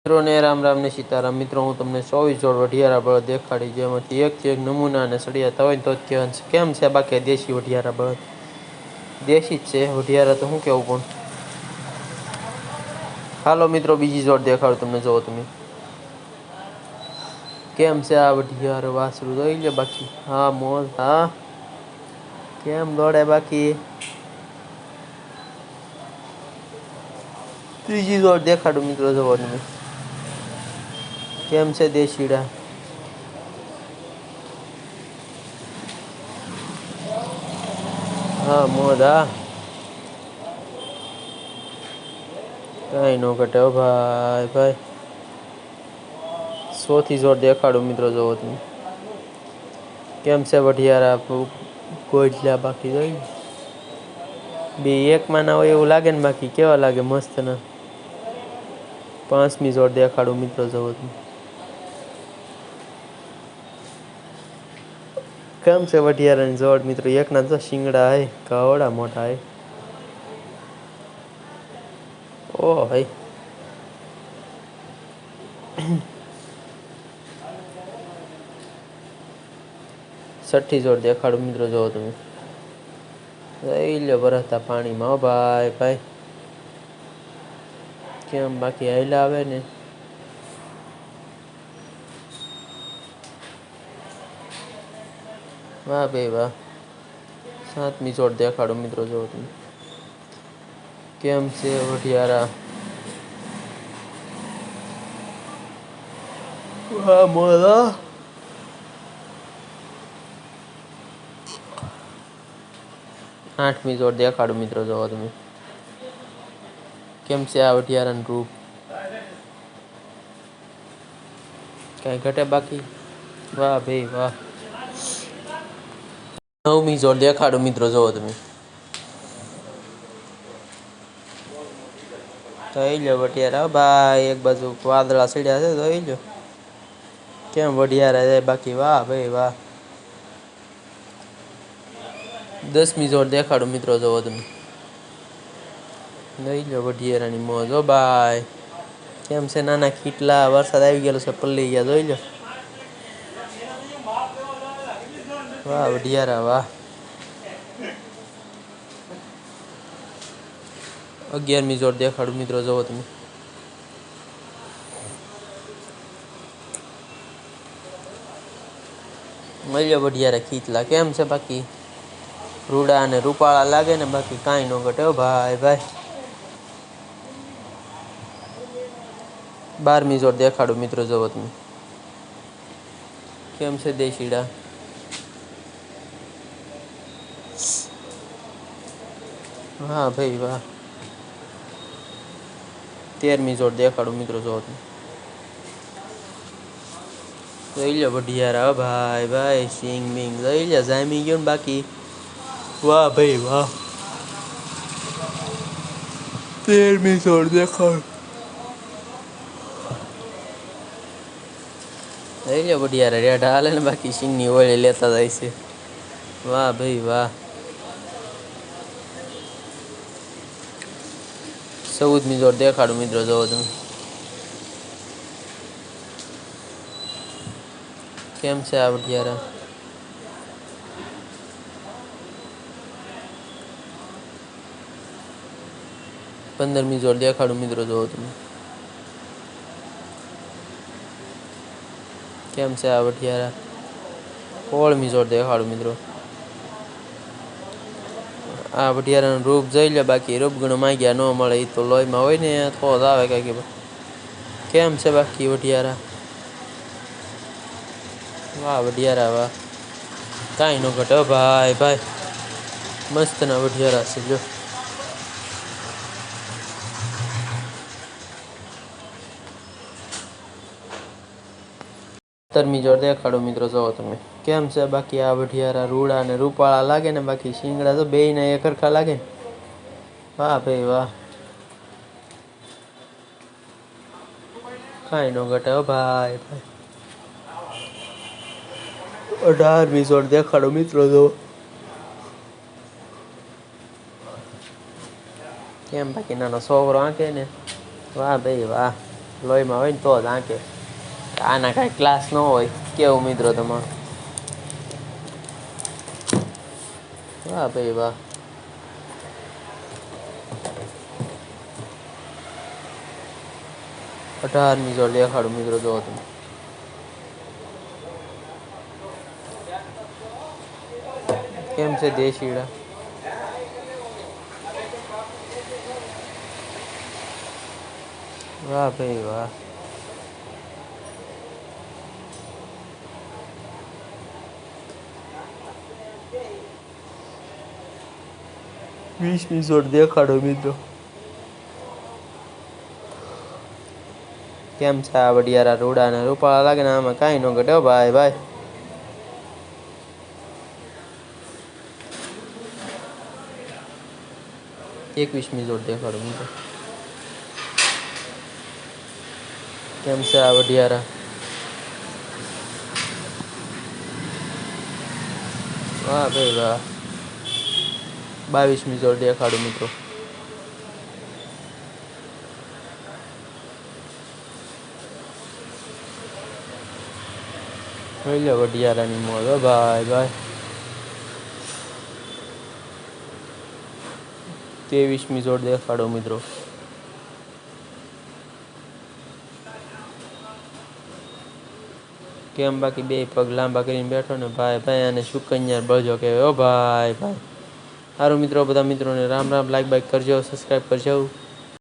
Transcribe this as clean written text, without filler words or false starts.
मित्रों ने राम राम ने सीताराम। मित्रों हूँ तमने 24 जोड़ वढियारा बळद देखाड़ी जेमांथी एक थी एक नमूना ने सड़ियाता होय तो ज कहेवानुं छे केम छे बाकी देशी वढियारा बळद देशी ज छे। वढियारा तो शुं केवुं पण हालो मित्रों बीजी जोड़ देखाडुं तमने। जोवो तमे केम छे आ वढियारो वासरू जोई लो बाकी। हाँ मोज हाँ केम दौड़े बाकी। त्रीजी जोड़ देखाडुं मित्रों। जोवो तमे केम छे देशीड़ा। हाँ मोज हाँ कई नो घटे हो भाई भाई। चौथी जोड़ देखाडुं मित्रों। जोवो तमे केम छे वढियारा गोजला बाकी जोई बे एक माना होय एवुं लागे ने बाकी केवा लागे मस्त ना। पांचमी जोड़ देखाडुं मित्रों। जोवो तमे केम छे वढियारानी जोड़ मित्रों। एक ना तो शिंगड़ा है कवड़ा मोटा है। ओ भाई छठी जोड़ देखाडुं मित्रों। जोवो तमे જોઈ લો ભરાતા પાણીમાં હો ભાઈ ભાઈ કેમ બાકી હાઈલા આવે ને। વાહ ભાઈ વાહ। સાતમી જોડ દેખાડો મિત્રો। જો તમે કેમ છે વઢિયારા। વાહ મોલા। આઠમી જોડ દેખાડો મિત્રો। જોવો તમે કેમ છે આ વઢિયારાનું રૂપ। કઈ ઘટે બાકી। વાહ ભાઈ વાહ। નવમી જોડ દેખાડો મિત્રો। જોવો તમે જોઈ લો વઢિયારા ભાઈ। એક બાજુ વાદળા સડ્યા છે જોઈ લો કેમ વઢિયારા છે બાકી। વાહ ભાઈ વાહ। દસમી જોડ દેખાડો મિત્રો। જોવો તમે જોઈ લો વઢિયારાની મોજ હો ભાઈ। કેમ છે નાના ખીટલા। વરસાદ આવી ગયેલો છે પલળી ગયા જોઈ લો। વાહ વઢિયારા વાહ। 11મી જોડ દેખાડું મિત્રો। જોવો તમે મળ્યો વઢિયારા ખીચલા। કેમ છે બાકી રૂડા અને રૂપાળા લાગે ને બાકી કાંઈ ન ઘટે હો ભાઈ ભાઈ। 12મી જોડ દેખાડું મિત્રો। જોવો તમે કેમ છે દેશીડા। વાહ ભાઈ વાહ। 13મી જોડ દેખાડું મિત્રો। જોવો તમે જોઈ લો વઢિયારા હો ભાઈ ભાઈ। સિંગ મિંગ જોઈ લો જામી ગયો ને બાકી। વાહ ભાઈ વાહ। 13મી જોડ દેખાડું જોઈ લો વઢિયારા રેઢા હાલે ને બાકી સિંગની ઓળી લેતા જાય છે। વાહ ભાઈ વાહ। 14મી જોડ દેખાડું મિત્રો। જોવો તમે કેમ છે આ વઢિયારા। 15મી જોડ દેખાડું મિત્રો। જોવો તમે કેમ છે આ વઢિયારા। 16મી જોડ દેખાડું મિત્રો। આ વઢિયારાનું રૂપ જોઈ લો બાકી રૂપગુણ માંગ્યા ન મળે। એ તો લોહીમાં હોય ને તો જ આવે કાંઈક। કેમ છે બાકી વઢિયારા। વાહ વઢિયારા વાહ। કાંઈ ન ઘટે હો ભાઈ ભાઈ। મસ્તના વઢિયારા છે જો। 17મી જોડ દેખાડો મિત્રો। જોવો તમે કેમ છે બાકી આ વઢિયારા। રૂડા ને રૂપાળા લાગે ને બાકી શિંગડા તો બેયના એક હરખા લાગે ને। વાહ ભાઈ વાહ। કાંઈ ન ઘટે હો ભાઈ ભાઈ। 18મી જોડ દેખાડો મિત્રો। જો કેમ બાકી નાનો છોકરો આંકે ને। વાહ ભાઈ વાહ। લોહીમાં હોય ને તો જ આંકે. આના કાંઈ ક્લાસ ન હોય કેવું મિત્રો તમારું. વાહ ભાઈ વાહ. 18મી જોડ દેખાડું મિત્રો, જો તમે કેમ છે દેશીડા. વાહ ભાઈ વાહ. વીસમી જોડ દેખાડો મિત્રો. કેમ છે આ વડિયારા રૂડા ને રૂપાળા લાગે ને આમાં કાંઈ ન ઘટે ભાઈ ભાઈ. 21મી જોડ દેખાડો મિત્રો. કેમ છે આ વડિયારા. વાહ ભાઈ વાહ. 22મી જોડ દેખાડો મિત્રો. જોઈ લો વડિયારાની મોજ હો ભાઈ ભાઈ. 23મી જોડ દેખાડો મિત્રો. કેમ બાકી બે પગ લાંબા કરીને બેઠો ને ભાઈ ભાઈ, અને સુકન્યા બળજો કહેવાય હો ભાઈ ભાઈ. સારું મિત્રો, બધા મિત્રોને રામ રામ. લાઈક બાઈક કરજો, સબસ્ક્રાઈબ કરજો.